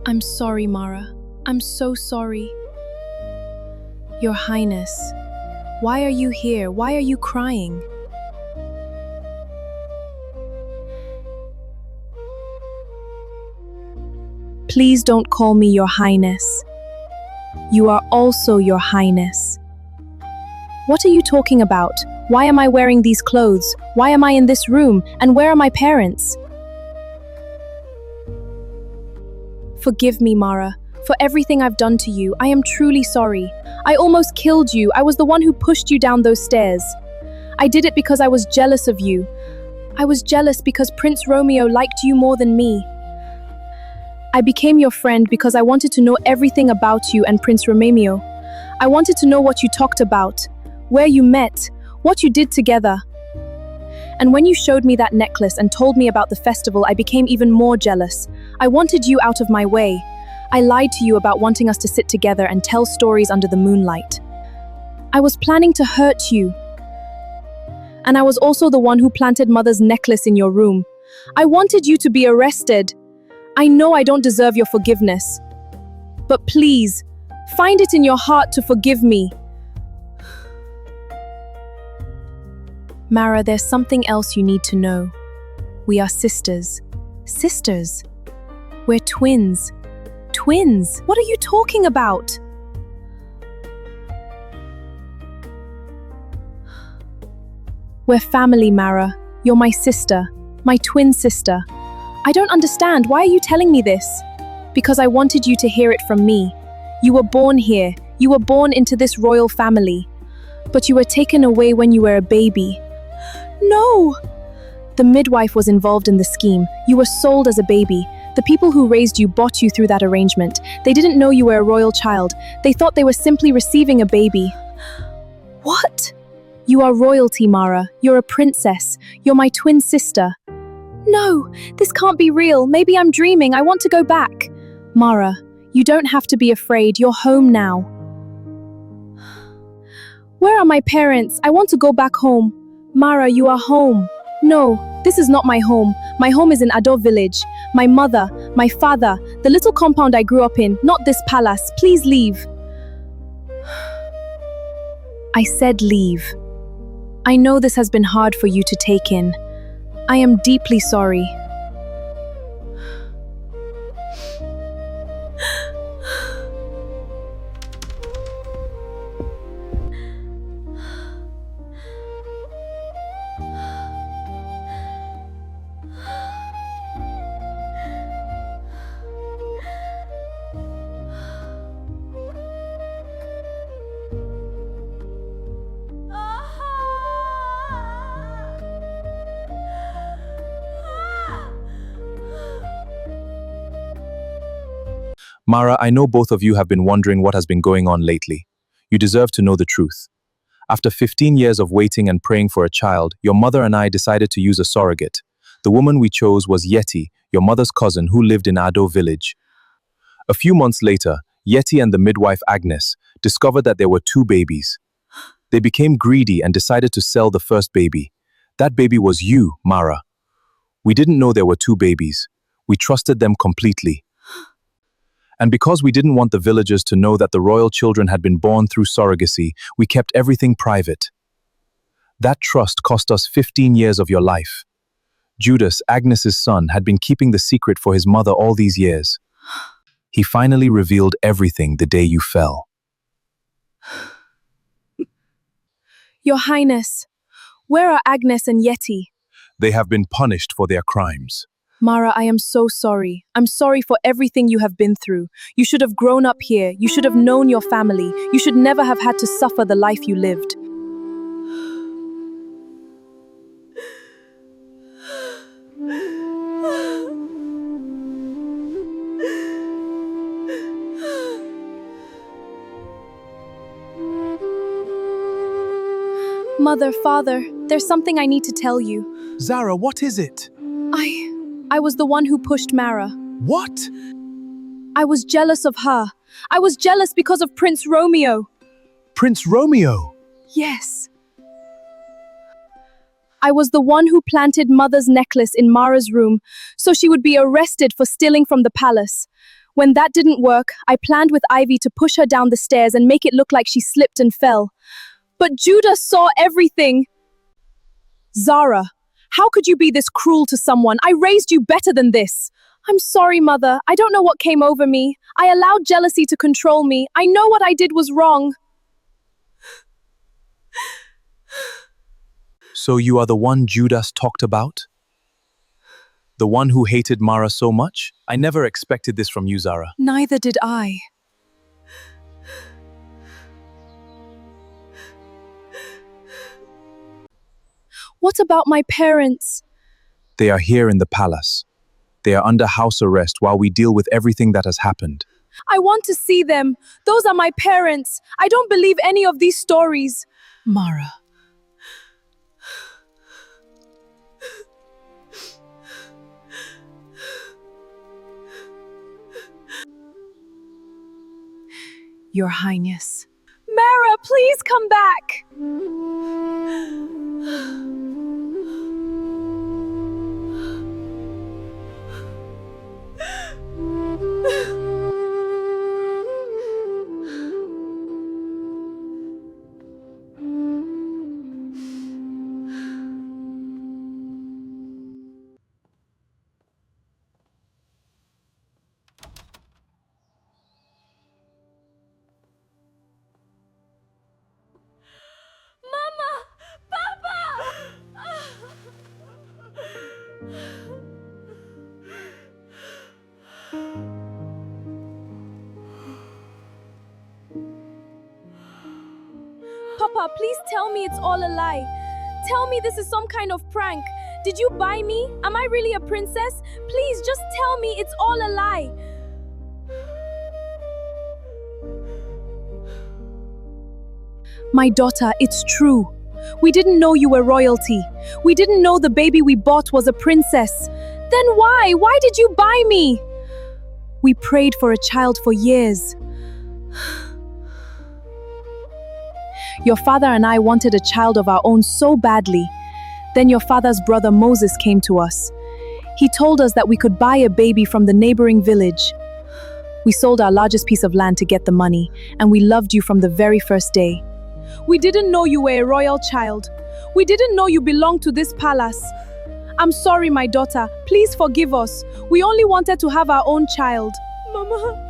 I'm sorry, Mara. I'm so sorry. Your Highness, why are you here? Why are you crying? Please don't call me Your Highness. You are also Your Highness. What are you talking about? Why am I wearing these clothes? Why am I in this room? And where are my parents? Forgive me, Mara, for everything I've done to you. I am truly sorry. I almost killed you. I was the one who pushed you down those stairs. I did it because I was jealous of you. I was jealous because Prince Romeo liked you more than me. I became your friend because I wanted to know everything about you and Prince Romeo. I wanted to know what you talked about, where you met, what you did together. And when you showed me that necklace and told me about the festival, I became even more jealous. I wanted you out of my way. I lied to you about wanting us to sit together and tell stories under the moonlight. I was planning to hurt you. And I was also the one who planted Mother's necklace in your room. I wanted you to be arrested. I know I don't deserve your forgiveness. But please, find it in your heart to forgive me. Mara, there's something else you need to know. We are sisters. Sisters. We're twins. Twins? What are you talking about? We're family, Mara. You're my sister. My twin sister. I don't understand. Why are you telling me this? Because I wanted you to hear it from me. You were born here. You were born into this royal family. But you were taken away when you were a baby. No! The midwife was involved in the scheme. You were sold as a baby. The people who raised you bought you through that arrangement. They didn't know you were a royal child. They thought they were simply receiving a baby. What? You are royalty, Mara. You're a princess. You're my twin sister. No, this can't be real. Maybe I'm dreaming. I want to go back. Mara, you don't have to be afraid. You're home now. Where are my parents? I want to go back home. Mara, you are home. No, this is not my home. My home is in Ado village. My mother, my father, the little compound I grew up in, not this palace. Please leave. I said leave. I know this has been hard for you to take in. I am deeply sorry. Mara, I know both of you have been wondering what has been going on lately. You deserve to know the truth. After 15 years of waiting and praying for a child, your mother and I decided to use a surrogate. The woman we chose was Yeti, your mother's cousin who lived in Ado village. A few months later, Yeti and the midwife Agnes discovered that there were two babies. They became greedy and decided to sell the first baby. That baby was you, Mara. We didn't know there were two babies. We trusted them completely. And because we didn't want the villagers to know that the royal children had been born through surrogacy, we kept everything private. That trust cost us 15 years of your life. Judas, Agnes's son, had been keeping the secret for his mother all these years. He finally revealed everything the day you fell. Your Highness, where are Agnes and Yeti? They have been punished for their crimes. Mara, I am so sorry. I'm sorry for everything you have been through. You should have grown up here. You should have known your family. You should never have had to suffer the life you lived. Mother, father, there's something I need to tell you. Zara, what is it? I was the one who pushed Mara. What? I was jealous of her. I was jealous because of Prince Romeo. Prince Romeo? Yes. I was the one who planted Mother's necklace in Mara's room, so she would be arrested for stealing from the palace. When that didn't work, I planned with Ivy to push her down the stairs and make it look like she slipped and fell. But Judah saw everything. Zara, how could you be this cruel to someone? I raised you better than this. I'm sorry, Mother. I don't know what came over me. I allowed jealousy to control me. I know what I did was wrong. So you are the one Judas talked about? The one who hated Mara so much? I never expected this from you, Zara. Neither did I. What about my parents? They are here in the palace. They are under house arrest while we deal with everything that has happened. I want to see them. Those are my parents. I don't believe any of these stories. Mara. Your Highness. Mara, please come back. Papa, please tell me it's all a lie. Tell me this is some kind of prank. Did you buy me? Am I really a princess? Please, just tell me it's all a lie. My daughter, it's true. We didn't know you were royalty. We didn't know the baby we bought was a princess. Then why? Why did you buy me? We prayed for a child for years. Your father and I wanted a child of our own so badly. Then your father's brother Moses came to us. He told us that we could buy a baby from the neighboring village. We sold our largest piece of land to get the money, and we loved you from the very first day. We didn't know you were a royal child. We didn't know you belonged to this palace. I'm sorry, my daughter. Please forgive us. We only wanted to have our own child. Mama.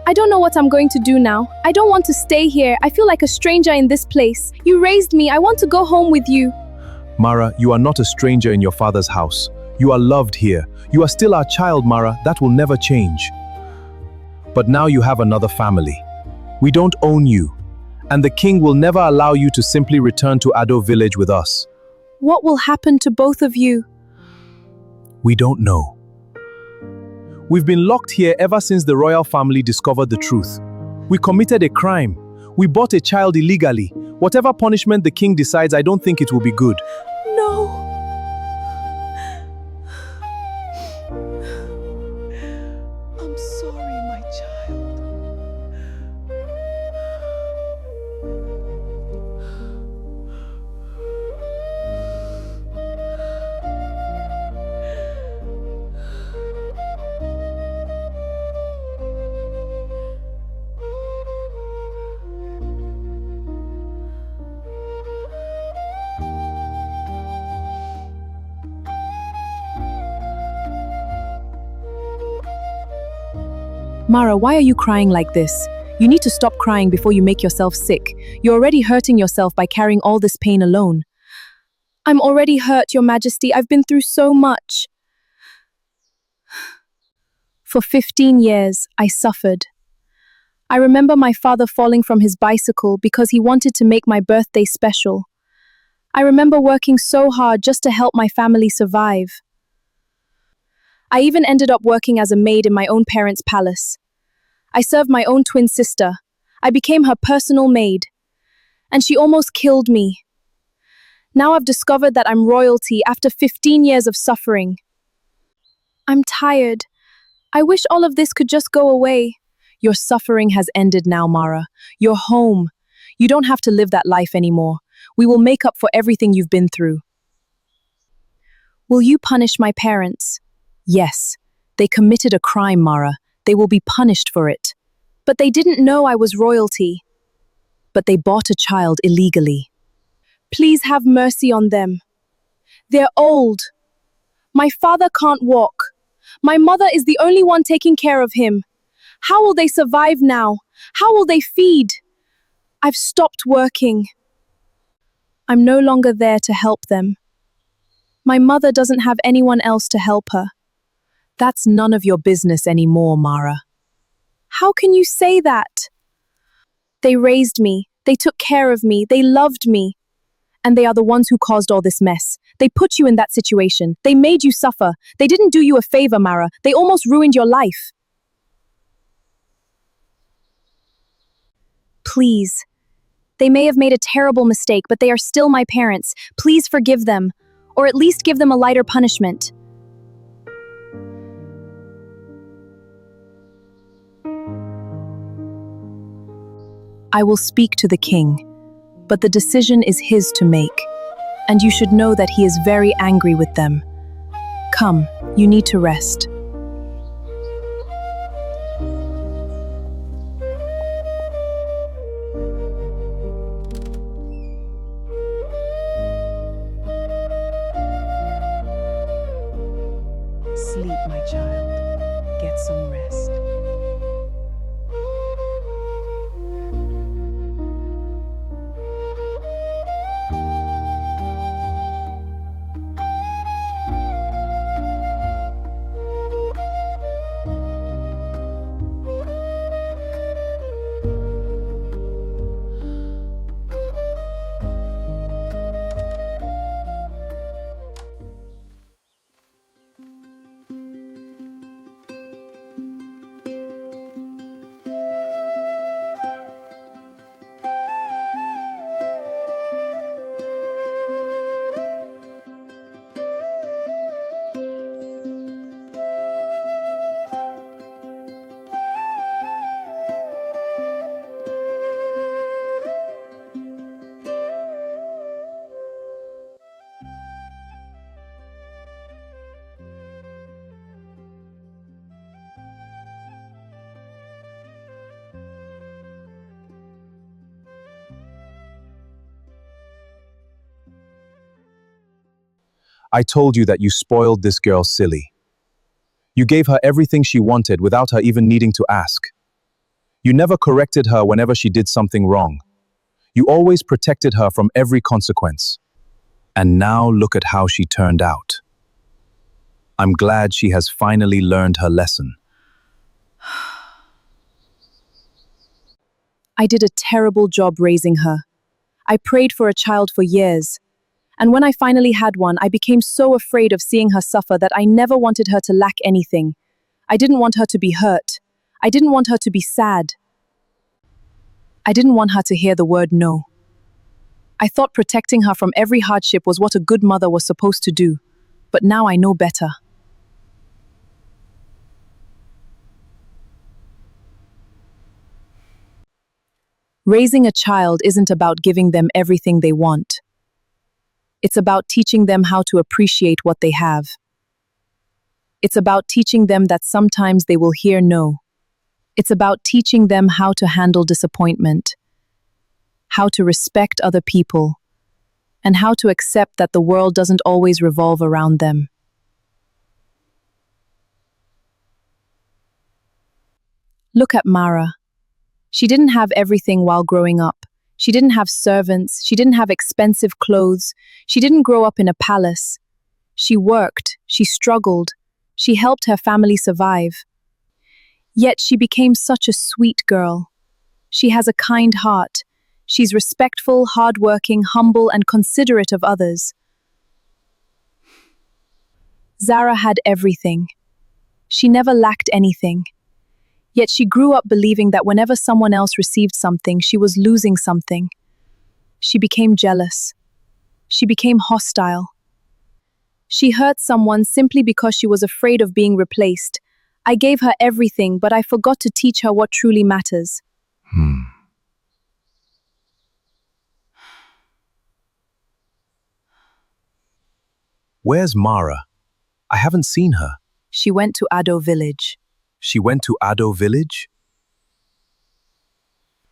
I don't know what I'm going to do now. I don't want to stay here. I feel like a stranger in this place. You raised me. I want to go home with you. Mara, you are not a stranger in your father's house. You are loved here. You are still our child, Mara. That will never change. But now you have another family. We don't own you. And the king will never allow you to simply return to Ado village with us. What will happen to both of you? We don't know. We've been locked here ever since the royal family discovered the truth. We committed a crime. We bought a child illegally. Whatever punishment the king decides, I don't think it will be good. No. I'm sorry, my child. Mara, why are you crying like this? You need to stop crying before you make yourself sick. You're already hurting yourself by carrying all this pain alone. I'm already hurt, Your Majesty. I've been through so much. For 15 years, I suffered. I remember my father falling from his bicycle because he wanted to make my birthday special. I remember working so hard just to help my family survive. I even ended up working as a maid in my own parents' palace. I served my own twin sister. I became her personal maid. And she almost killed me. Now I've discovered that I'm royalty after 15 years of suffering. I'm tired. I wish all of this could just go away. Your suffering has ended now, Mara. You're home. You don't have to live that life anymore. We will make up for everything you've been through. Will you punish my parents? Yes. They committed a crime, Mara. They will be punished for it. But they didn't know I was royalty. But they bought a child illegally. Please have mercy on them. They're old. My father can't walk. My mother is the only one taking care of him. How will they survive now? How will they feed? I've stopped working. I'm no longer there to help them. My mother doesn't have anyone else to help her. That's none of your business anymore, Mara. How can you say that? They raised me. They took care of me. They loved me. And they are the ones who caused all this mess. They put you in that situation. They made you suffer. They didn't do you a favor, Mara. They almost ruined your life. Please. They may have made a terrible mistake, but they are still my parents. Please forgive them. Or at least give them a lighter punishment. I will speak to the king, but the decision is his to make, and you should know that he is very angry with them. Come, you need to rest. Sleep, my child. Get some rest. I told you that you spoiled this girl silly. You gave her everything she wanted without her even needing to ask. You never corrected her whenever she did something wrong. You always protected her from every consequence. And now look at how she turned out. I'm glad she has finally learned her lesson. I did a terrible job raising her. I prayed for a child for years. And when I finally had one, I became so afraid of seeing her suffer that I never wanted her to lack anything. I didn't want her to be hurt. I didn't want her to be sad. I didn't want her to hear the word no. I thought protecting her from every hardship was what a good mother was supposed to do. But now I know better. Raising a child isn't about giving them everything they want. It's about teaching them how to appreciate what they have. It's about teaching them that sometimes they will hear no. It's about teaching them how to handle disappointment, how to respect other people, and how to accept that the world doesn't always revolve around them. Look at Mara. She didn't have everything while growing up. She didn't have servants. She didn't have expensive clothes. She didn't grow up in a palace. She worked. She struggled. She helped her family survive. Yet she became such a sweet girl. She has a kind heart. She's respectful, hardworking, humble, and considerate of others. Zara had everything. She never lacked anything. Yet she grew up believing that whenever someone else received something, she was losing something. She became jealous. She became hostile. She hurt someone simply because she was afraid of being replaced. I gave her everything, but I forgot to teach her what truly matters. Where's Mara? I haven't seen her. She went to Ado village. She went to Ado village?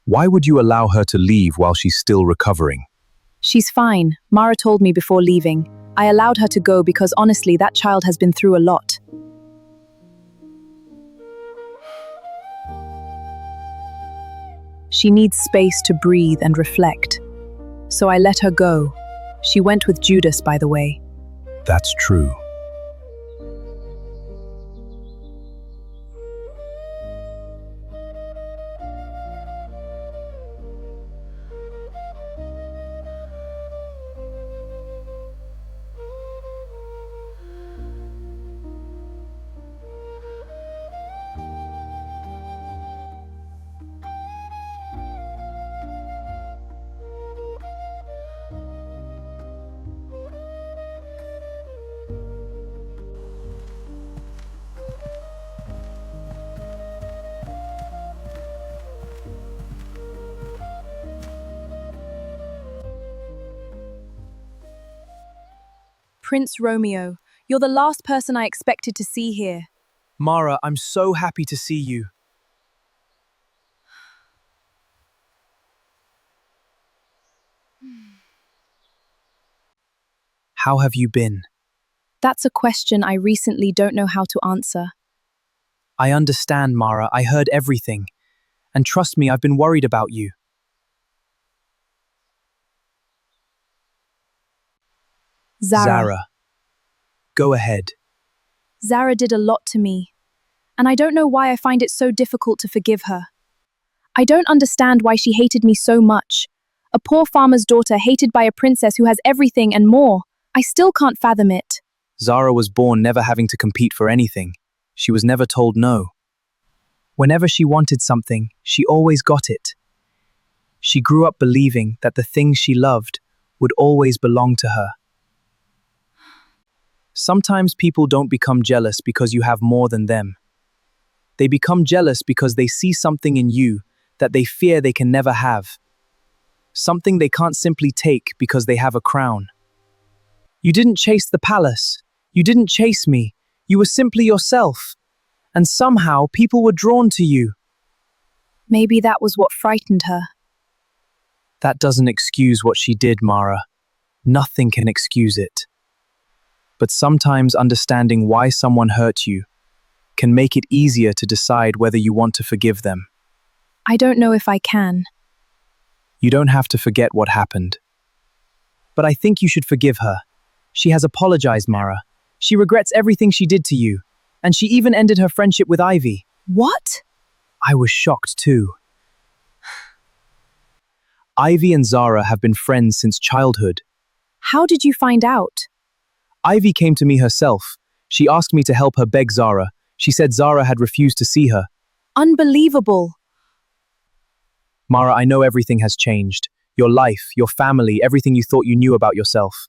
Why would you allow her to leave while she's still recovering? She's fine. Mara told me before leaving. I allowed her to go because honestly, that child has been through a lot. She needs space to breathe and reflect. So I let her go. She went with Judas, by the way. That's true. Prince Romeo, you're the last person I expected to see here. Mara, I'm so happy to see you. How have you been? That's a question I recently don't know how to answer. I understand, Mara. I heard everything. And trust me, I've been worried about you. Zara. Go ahead. Zara did a lot to me, and I don't know why I find it so difficult to forgive her. I don't understand why she hated me so much. A poor farmer's daughter hated by a princess who has everything and more. I still can't fathom it. Zara was born never having to compete for anything. She was never told no. Whenever she wanted something, she always got it. She grew up believing that the things she loved would always belong to her. Sometimes people don't become jealous because you have more than them. They become jealous because they see something in you that they fear they can never have. Something they can't simply take because they have a crown. You didn't chase the palace. You didn't chase me. You were simply yourself. And somehow people were drawn to you. Maybe that was what frightened her. That doesn't excuse what she did, Mara. Nothing can excuse it. But sometimes understanding why someone hurt you can make it easier to decide whether you want to forgive them. I don't know if I can. You don't have to forget what happened. But I think you should forgive her. She has apologized, Mara. She regrets everything she did to you. And she even ended her friendship with Ivy. What? I was shocked too. Ivy and Zara have been friends since childhood. How did you find out? Ivy came to me herself. She asked me to help her beg Zara. She said Zara had refused to see her. Unbelievable. Mara, I know everything has changed. Your life, your family, everything you thought you knew about yourself.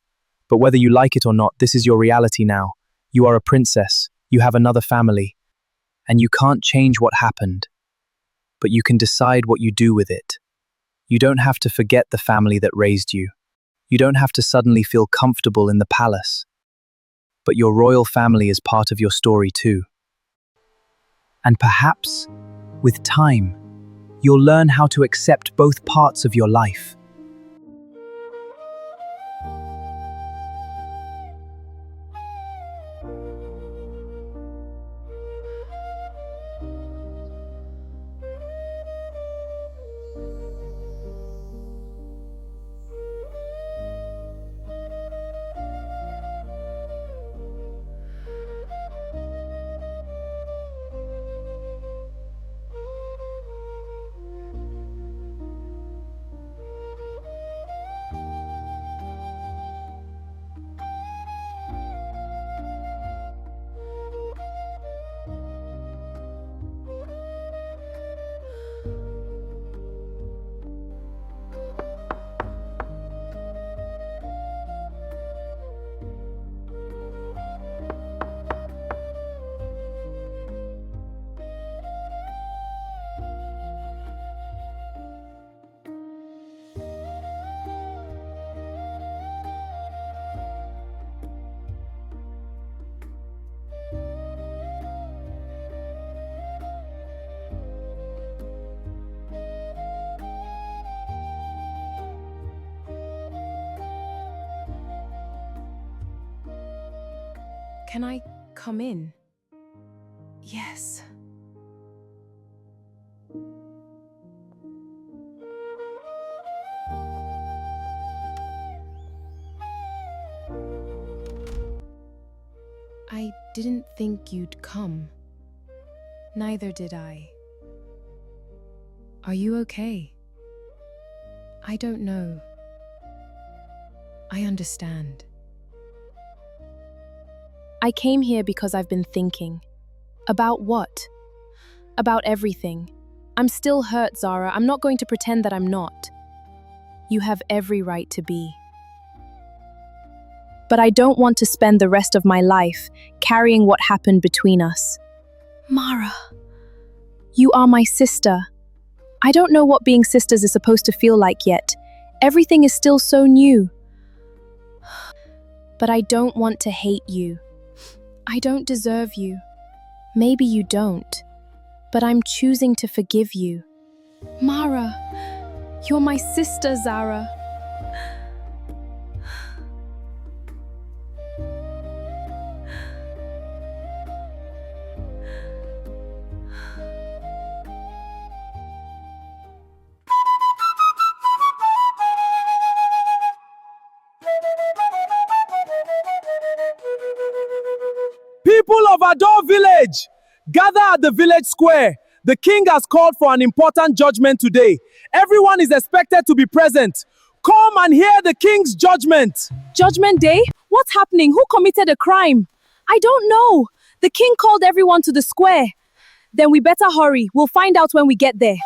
But whether you like it or not, this is your reality now. You are a princess. You have another family. And you can't change what happened. But you can decide what you do with it. You don't have to forget the family that raised you. You don't have to suddenly feel comfortable in the palace. But your royal family is part of your story too. And perhaps, with time, you'll learn how to accept both parts of your life. Can I come in? Yes. I didn't think you'd come. Neither did I. Are you okay? I don't know. I understand. I came here because I've been thinking. About what? About everything. I'm still hurt, Zara. I'm not going to pretend that I'm not. You have every right to be. But I don't want to spend the rest of my life carrying what happened between us. Mara, you are my sister. I don't know what being sisters is supposed to feel like yet. Everything is still so new. But I don't want to hate you. I don't deserve you. Maybe you don't. But I'm choosing to forgive you. Mara, you're my sister, Zara. People of Ador village, gather at the village square. The king has called for an important judgment today. Everyone is expected to be present. Come and hear the king's judgment. Judgment Day? What's happening? Who committed a crime? I don't know. The king called everyone to the square. Then we better hurry. We'll find out when we get there.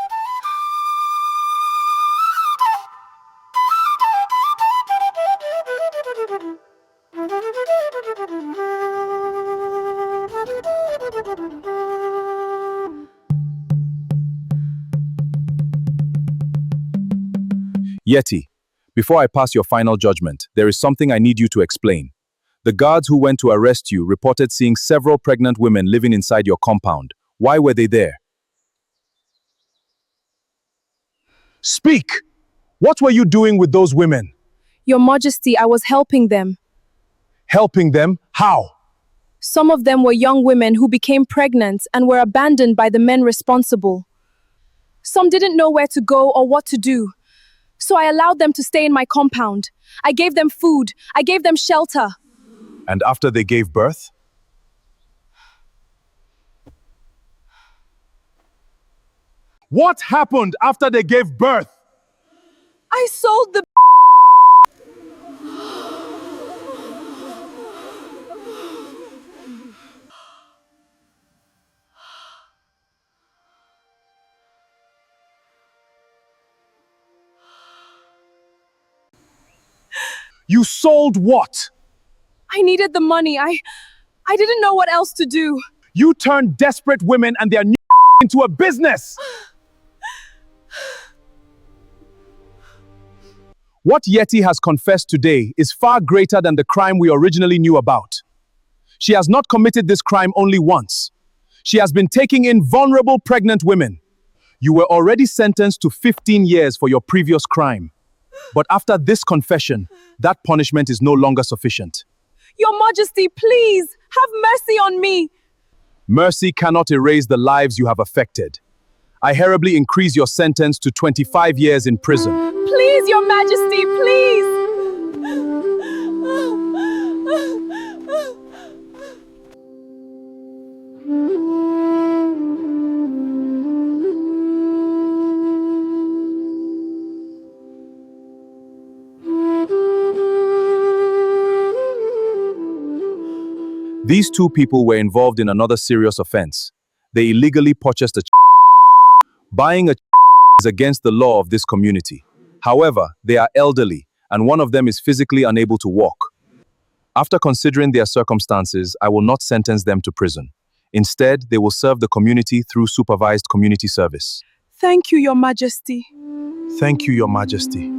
Yeti, before I pass your final judgment, there is something I need you to explain. The guards who went to arrest you reported seeing several pregnant women living inside your compound. Why were they there? Speak! What were you doing with those women? Your Majesty, I was helping them. Helping them? How? Some of them were young women who became pregnant and were abandoned by the men responsible. Some didn't know where to go or what to do. So I allowed them to stay in my compound. I gave them food. I gave them shelter. And after they gave birth? What happened after they gave birth? I sold the You sold what? I needed the money. I didn't know what else to do. You turned desperate women and their new into a business. What Yeti has confessed today is far greater than the crime we originally knew about. She has not committed this crime only once. She has been taking in vulnerable pregnant women. You were already sentenced to 15 years for your previous crime. But after this confession, that punishment is no longer sufficient. Your Majesty, please, have mercy on me. Mercy cannot erase the lives you have affected. I hereby increase your sentence to 25 years in prison. Please, Your Majesty, please. These two people were involved in another serious offense. They illegally purchased a Buying a is against the law of this community. However, they are elderly, and one of them is physically unable to walk. After considering their circumstances, I will not sentence them to prison. Instead, they will serve the community through supervised community service. Thank you, Your Majesty. Thank you, Your Majesty.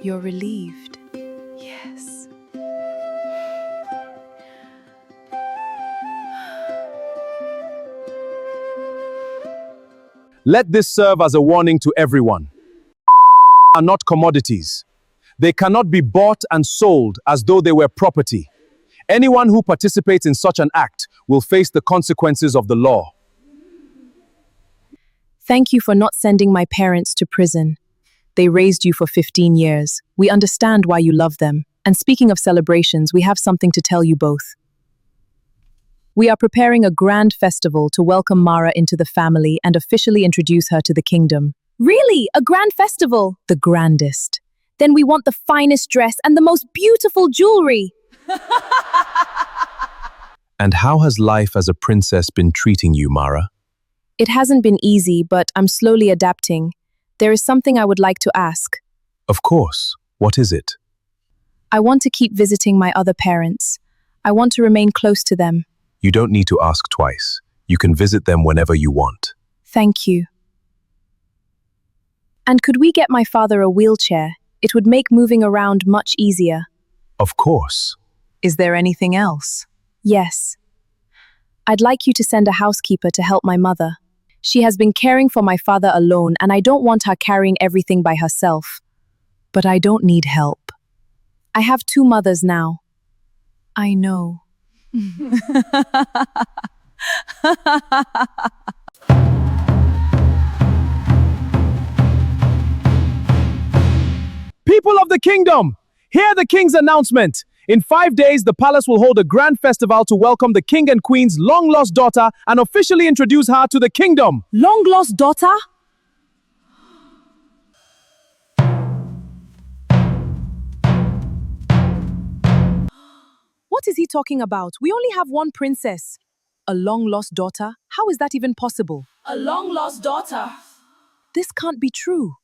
You're relieved. Yes. Let this serve as a warning to everyone. are not commodities. They cannot be bought and sold as though they were property. Anyone who participates in such an act will face the consequences of the law. Thank you for not sending my parents to prison. They raised you for 15 years. We understand why you love them. And speaking of celebrations, we have something to tell you both. We are preparing a grand festival to welcome Mara into the family and officially introduce her to the kingdom. Really? A grand festival? The grandest. Then we want the finest dress and the most beautiful jewelry. And how has life as a princess been treating you, Mara? It hasn't been easy, but I'm slowly adapting. There is something I would like to ask. Of course. What is it? I want to keep visiting my other parents. I want to remain close to them. You don't need to ask twice. You can visit them whenever you want. Thank you. And could we get my father a wheelchair? It would make moving around much easier. Of course. Is there anything else? Yes. I'd like you to send a housekeeper to help my mother. She has been caring for my father alone, and I don't want her carrying everything by herself. But I don't need help. I have 2 mothers now. I know. People of the kingdom, hear the king's announcement. In 5 days, the palace will hold a grand festival to welcome the king and queen's long-lost daughter and officially introduce her to the kingdom. Long-lost daughter? What is he talking about? We only have one princess. A long-lost daughter? How is that even possible? A long-lost daughter. This can't be true.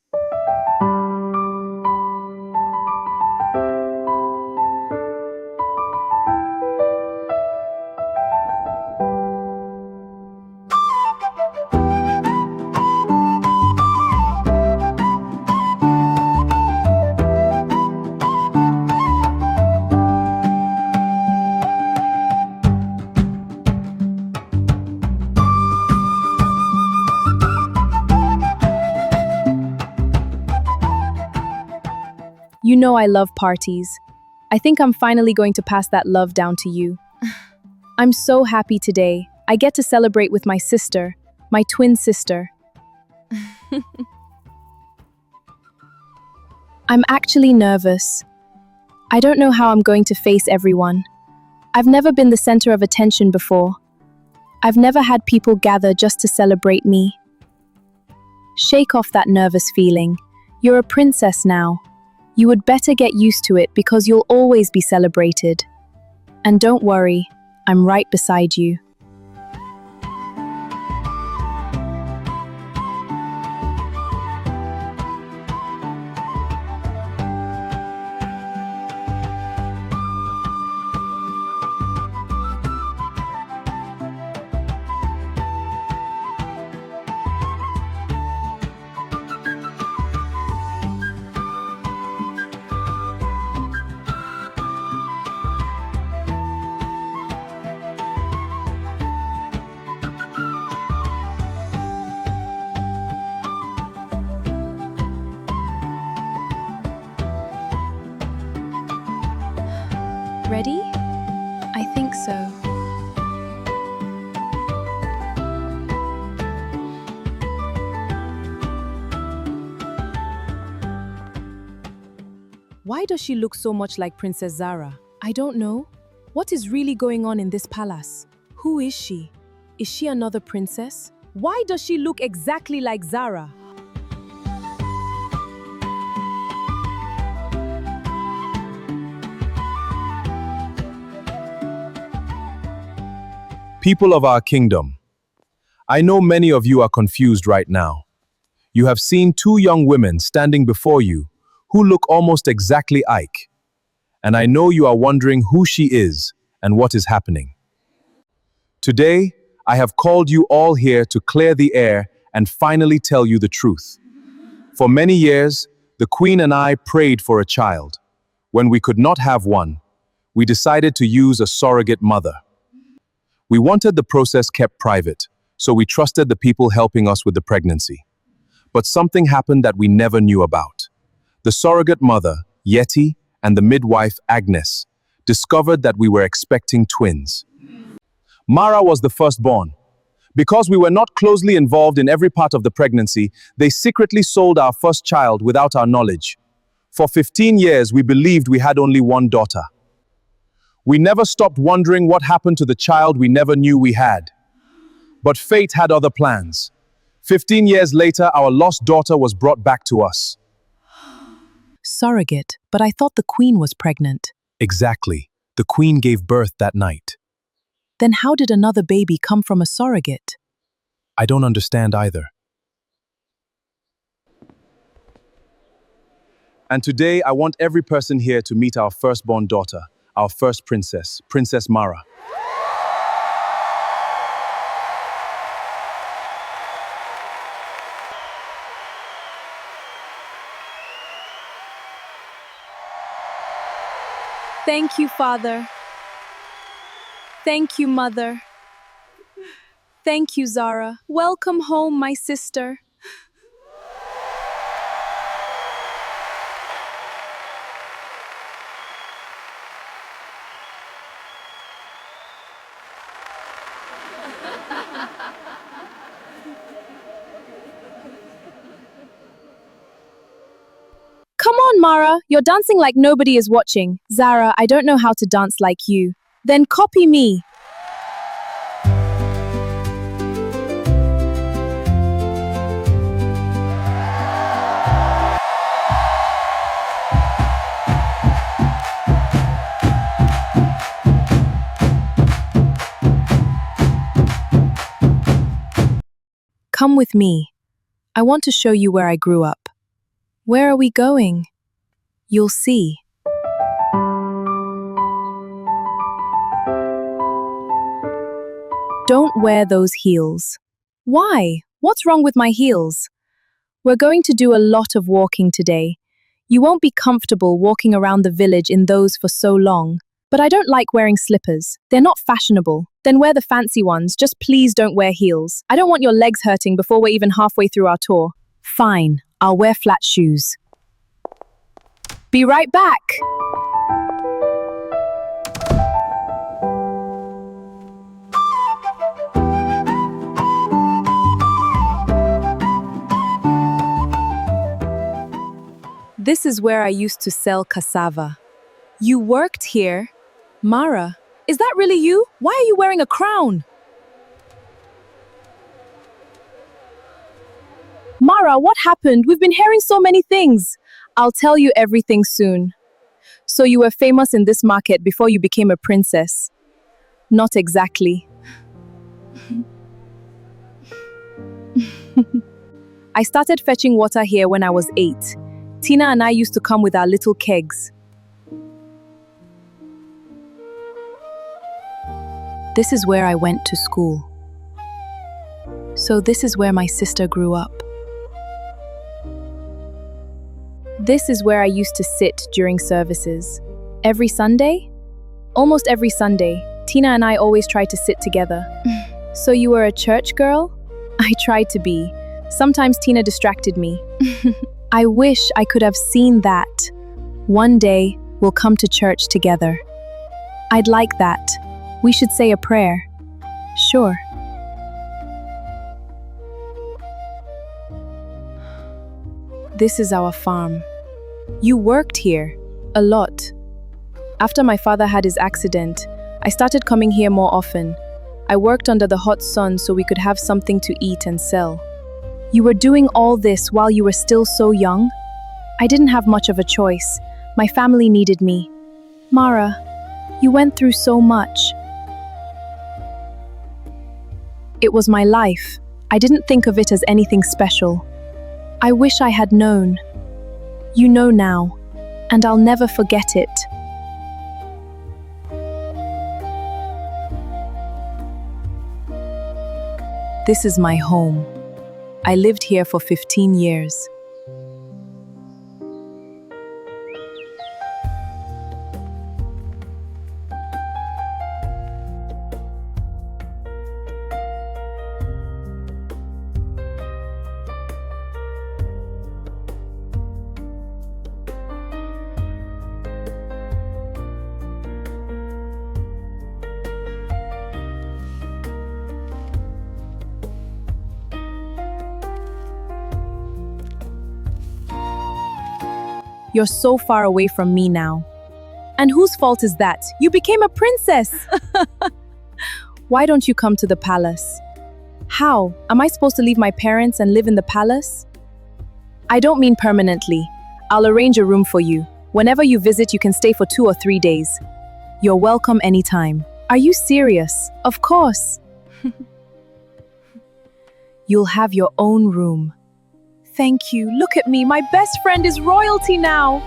You know I love parties. I think I'm finally going to pass that love down to you. I'm so happy today. I get to celebrate with my sister, my twin sister. I'm actually nervous. I don't know how I'm going to face everyone. I've never been the center of attention before. I've never had people gather just to celebrate me. Shake off that nervous feeling. You're a princess now. You would better get used to it because you'll always be celebrated. And don't worry, I'm right beside you. Ready? I think so. Why does she look so much like Princess Zara? I don't know. What is really going on in this palace? Who is she? Is she another princess? Why does she look exactly like Zara? People of our kingdom, I know many of you are confused right now. You have seen 2 young women standing before you who look almost exactly alike. And I know you are wondering who she is and what is happening. Today, I have called you all here to clear the air and finally tell you the truth. For many years, the Queen and I prayed for a child. When we could not have one, we decided to use a surrogate mother. We wanted the process kept private, so we trusted the people helping us with the pregnancy. But something happened that we never knew about. The surrogate mother, Yeti, and the midwife, Agnes, discovered that we were expecting twins. Mara was the firstborn. Because we were not closely involved in every part of the pregnancy, they secretly sold our first child without our knowledge. For 15 years, we believed we had only one daughter. We never stopped wondering what happened to the child we never knew we had. But fate had other plans. 15 years later, our lost daughter was brought back to us. Surrogate, but I thought the queen was pregnant. Exactly. The queen gave birth that night. Then how did another baby come from a surrogate? I don't understand either. And today, I want every person here to meet our firstborn daughter, our first princess, Princess Mara. Thank you, Father. Thank you, Mother. Thank you, Zara. Welcome home, my sister. Come on, Mara. You're dancing like nobody is watching. Zara, I don't know how to dance like you. Then copy me. Come with me. I want to show you where I grew up. Where are we going? You'll see. Don't wear those heels. Why? What's wrong with my heels? We're going to do a lot of walking today. You won't be comfortable walking around the village in those for so long. But I don't like wearing slippers. They're not fashionable. Then wear the fancy ones. Just please don't wear heels. I don't want your legs hurting before we're even halfway through our tour. Fine, I'll wear flat shoes. Be right back. This is where I used to sell cassava. You worked here? Mara, is that really you? Why are you wearing a crown? Mara, what happened? We've been hearing so many things. I'll tell you everything soon. So you were famous in this market before you became a princess? Not exactly. I started fetching water here when I was 8. Tina and I used to come with our little kegs. This is where I went to school. So this is where my sister grew up. This is where I used to sit during services. Every Sunday? Almost every Sunday, Tina and I always tried to sit together. So you were a church girl? I tried to be. Sometimes Tina distracted me. I wish I could have seen that. One day, we'll come to church together. I'd like that. We should say a prayer. Sure. This is our farm. You worked here. A lot. After my father had his accident, I started coming here more often. I worked under the hot sun so we could have something to eat and sell. You were doing all this while you were still so young? I didn't have much of a choice. My family needed me. Mara, you went through so much. It was my life. I didn't think of it as anything special. I wish I had known. You know now, and I'll never forget it. This is my home. I lived here for 15 years. You're so far away from me now. And whose fault is that? You became a princess! Why don't you come to the palace? How? Am I supposed to leave my parents and live in the palace? I don't mean permanently. I'll arrange a room for you. Whenever you visit, you can stay for 2 or 3 days. You're welcome anytime. Are you serious? Of course. You'll have your own room. Thank you. Look at me. My best friend is royalty now.